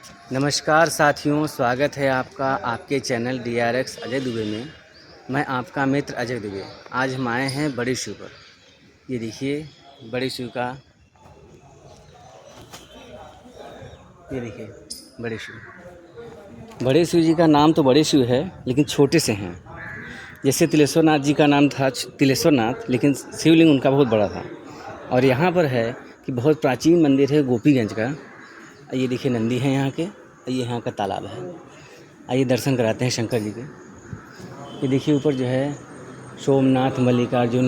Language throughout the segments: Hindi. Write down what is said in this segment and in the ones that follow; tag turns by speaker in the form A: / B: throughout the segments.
A: नमस्कार साथियों, स्वागत है आपका आपके चैनल DRX अजय दुबे में। मैं आपका मित्र अजय दुबे। आज हम आए हैं बड़ी शिव पर। ये देखिए बड़ी शिव का, ये देखिए बड़े शिव। बड़े शिव जी का नाम तो बड़े शिव है, लेकिन छोटे से हैं। जैसे तिलेश्वर नाथ जी का नाम था तिलेश्वर नाथ, लेकिन शिवलिंग उनका बहुत बड़ा था। और यहाँ पर है कि बहुत प्राचीन मंदिर है गोपीगंज का। ये देखिए नंदी है यहाँ के, ये यहाँ का तालाब है। आइए दर्शन कराते हैं शंकर जी के। ये देखिए ऊपर जो है सोमनाथ, मल्लिकार्जुन,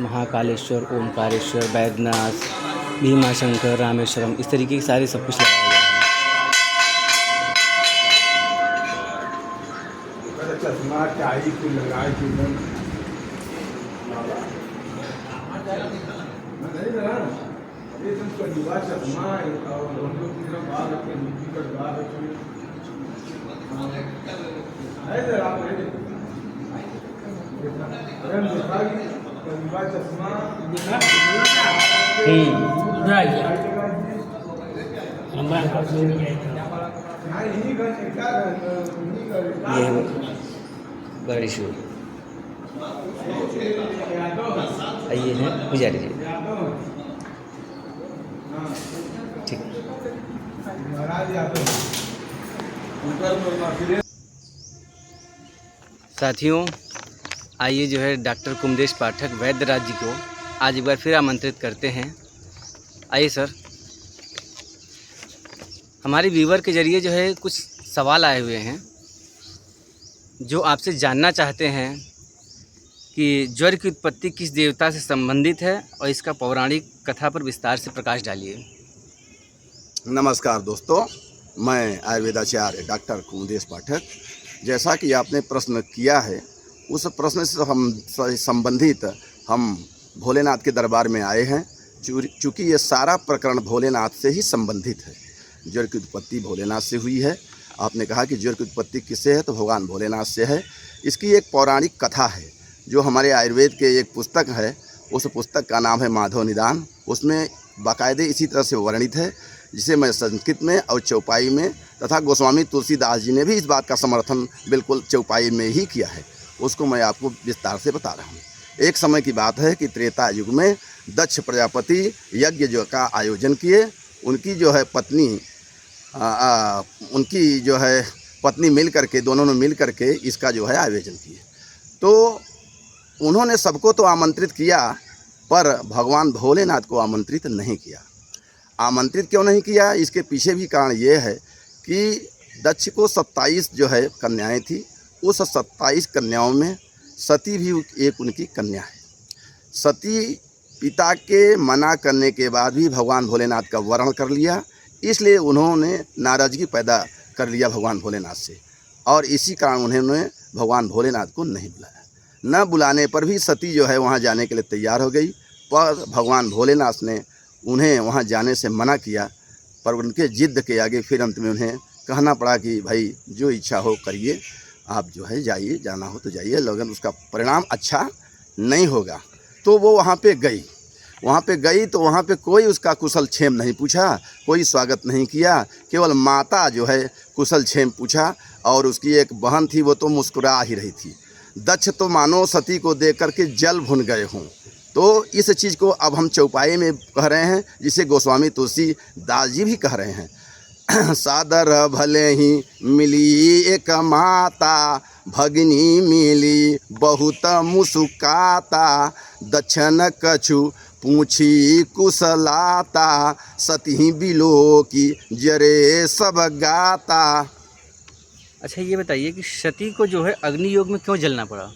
A: महाकालेश्वर, ओमकारेश्वर, बैद्यनाथ, भीमाशंकर, रामेश्वरम, इस तरीके के सारे सब कुछ लगाया गया है। ये बड़ी शिव, ये है पुजारी जी। ठीक। साथियों, आइए जो है डॉक्टर कुमदेश पाठक वैद्यराज जी को आज एक बार फिर आमंत्रित करते हैं। आइए सर। हमारे व्यूवर के ज़रिए जो है कुछ सवाल आए हुए हैं जो आपसे जानना चाहते हैं कि ज्वर की उत्पत्ति किस देवता से संबंधित है, और इसका पौराणिक कथा पर विस्तार से प्रकाश डालिए।
B: नमस्कार दोस्तों, मैं आयुर्वेदाचार्य डॉक्टर कुमदेश पाठक। जैसा कि आपने प्रश्न किया है, उस प्रश्न से संबंधित हम भोलेनाथ के दरबार में आए हैं। चूँकि ये सारा प्रकरण भोलेनाथ से ही संबंधित है। ज्वर की उत्पत्ति भोलेनाथ से हुई है। आपने कहा कि ज्वर की उत्पत्ति किससे है, तो भगवान भोलेनाथ से है। इसकी एक पौराणिक कथा है जो हमारे आयुर्वेद के एक पुस्तक है। उस पुस्तक का नाम है माधव निदान। उसमें बाकायदे इसी तरह से वर्णित है, जिसे मैं संस्कृत में और चौपाई में तथा गोस्वामी तुलसीदास जी ने भी इस बात का समर्थन बिल्कुल चौपाई में ही किया है। उसको मैं आपको विस्तार से बता रहा हूँ। एक समय की बात है कि त्रेता युग में दक्ष प्रजापति यज्ञ जो का आयोजन किए। उनकी जो है पत्नी मिल करके, दोनों ने मिल करके इसका जो है आयोजन किए। तो उन्होंने सबको तो आमंत्रित किया, पर भगवान भोलेनाथ को आमंत्रित नहीं किया। आमंत्रित क्यों नहीं किया, इसके पीछे भी कारण ये है कि दक्ष को 27 जो है कन्याएं थी। उस 27 कन्याओं में सती भी एक उनकी कन्या है। सती पिता के मना करने के बाद भी भगवान भोलेनाथ का वर्ण कर लिया, इसलिए उन्होंने नाराज़गी पैदा कर लिया भगवान भोलेनाथ से, और इसी कारण उन्होंने भगवान भोलेनाथ को नहीं बुलाया। न बुलाने पर भी सती जो है वहाँ जाने के लिए तैयार हो गई, पर भगवान भोलेनाथ ने उन्हें वहाँ जाने से मना किया। पर उनके जिद के आगे फिर अंत में उन्हें कहना पड़ा कि भाई जो इच्छा हो करिए, आप जो है जाइए, जाना हो तो जाइए, लेकिन उसका परिणाम अच्छा नहीं होगा। तो वो वहाँ पे गई तो वहाँ पे कोई उसका कुशल क्षेम नहीं पूछा, कोई स्वागत नहीं किया। केवल माता जो है कुशल क्षेम पूछा, और उसकी एक बहन थी, वो तो मुस्कुरा ही रही थी। दक्ष तो मानो सती को देख करके जल भुन गए हों। तो इस चीज़ को अब हम चौपाई में कह रहे हैं, जिसे गोस्वामी तुलसीदास जी भी कह रहे हैं। सादर भले ही मिली एक माता, भगिनी मिली बहुत मुस्काता, दक्षन कछु पूछी कुशलाता, सती बिलो की जरे सब गाता।
A: अच्छा, ये बताइए कि सती को जो है अग्नि योग में क्यों जलना पड़ा?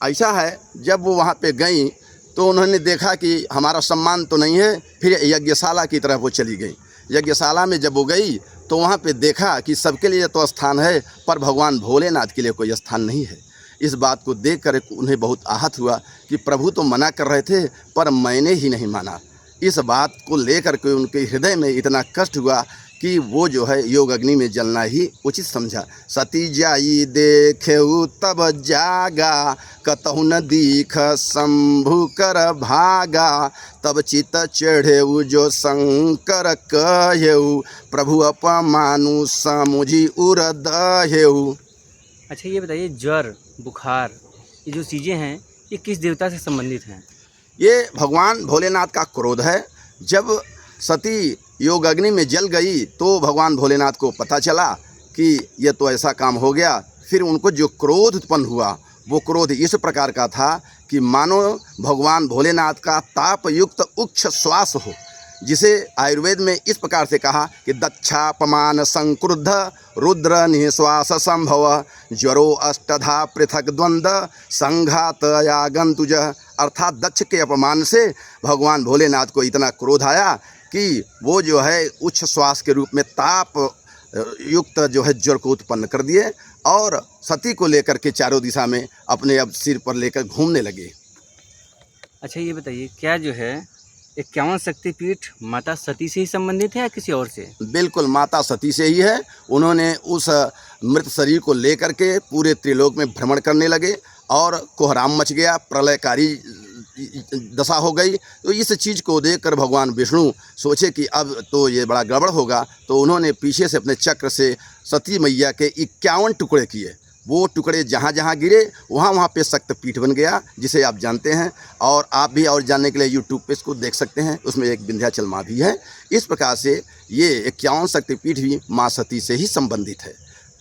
B: ऐसा है, जब वो वहाँ पे गई तो उन्होंने देखा कि हमारा सम्मान तो नहीं है, फिर यज्ञशाला की तरफ वो चली गई। यज्ञशाला में जब वो गई तो वहाँ पे देखा कि सबके लिए तो स्थान है, पर भगवान भोलेनाथ के लिए कोई स्थान नहीं है। इस बात को देख कर उन्हें बहुत आहत हुआ कि प्रभु तो मना कर रहे थे, पर मैंने ही नहीं माना। इस बात को लेकर के उनके हृदय में इतना कष्ट हुआ कि वो जो है योग अग्नि में जलना ही उचित समझा। सती जाई देखेऊ तब जागा, कतहु न दीख शंभु कर भागा, तब चित चढ़ेऊ जो शंकर कहेऊ, प्रभु अपमानु समुझी उर दहेऊ।
A: अच्छा ये बताइए, ज्वर, बुखार, ये जो चीज़ें हैं ये किस देवता से संबंधित हैं?
B: ये भगवान भोलेनाथ का क्रोध है। जब सती योग अग्नि में जल गई तो भगवान भोलेनाथ को पता चला कि ये तो ऐसा काम हो गया। फिर उनको जो क्रोध उत्पन्न हुआ वो क्रोध इस प्रकार का था कि मानो भगवान भोलेनाथ का ताप युक्त उच्च श्वास हो, जिसे आयुर्वेद में इस प्रकार से कहा कि दक्षापमान संक्रुद्ध रुद्र निश्वास संभव, ज्वरो अष्टधा पृथक द्वंद्व संघात यागंतुज। अर्थात दक्ष के अपमान से भगवान भोलेनाथ को इतना क्रोध आया कि वो जो है उच्च श्वास के रूप में ताप युक्त जो है ज्वर को उत्पन्न कर दिए और सती को लेकर के चारों दिशा में अपने अब सिर पर लेकर घूमने लगे।
A: अच्छा ये बताइए, क्या जो है 51 शक्तिपीठ माता सती से ही संबंधित है या किसी और से?
B: बिल्कुल माता सती से ही है। उन्होंने उस मृत शरीर को लेकर के पूरे त्रिलोक में भ्रमण करने लगे और कोहराम मच गया, प्रलयकारी दशा हो गई। तो इस चीज़ को देखकर भगवान विष्णु सोचे कि अब तो ये बड़ा गड़बड़ होगा, तो उन्होंने पीछे से अपने चक्र से सती मैया के 51 टुकड़े किए। वो टुकड़े जहाँ जहाँ गिरे वहाँ वहाँ पे शक्तिपीठ बन गया, जिसे आप जानते हैं। और आप भी और जानने के लिए यूट्यूब पे इसको देख सकते हैं, उसमें एक विंध्याचल माँ भी है। इस प्रकार से ये 51 शक्तिपीठ भी माँ सती से ही संबंधित है।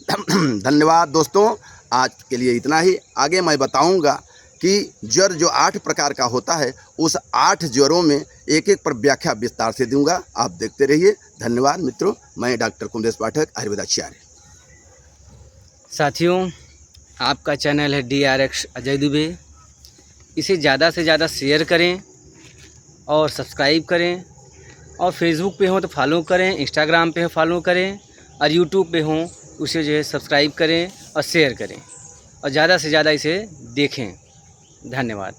B: धन्यवाद दोस्तों, आज के लिए इतना ही। आगे मैं बताऊंगा कि ज्वर जो 8 प्रकार का होता है, उस 8 ज्वरों में एक एक पर व्याख्या विस्तार से दूंगा। आप देखते रहिए। धन्यवाद मित्रों, मैं डॉक्टर कुमदेश पाठक, आयुर्वेदाचार्य।
A: साथियों, आपका चैनल है DRX अजय दुबे। इसे ज़्यादा से ज़्यादा शेयर करें और सब्सक्राइब करें, और फेसबुक पे हो तो फॉलो करें, इंस्टाग्राम पे हो फॉलो करें, और यूट्यूब पे हो उसे जो है सब्सक्राइब करें और शेयर करें, और ज़्यादा से ज़्यादा इसे देखें। धन्यवाद।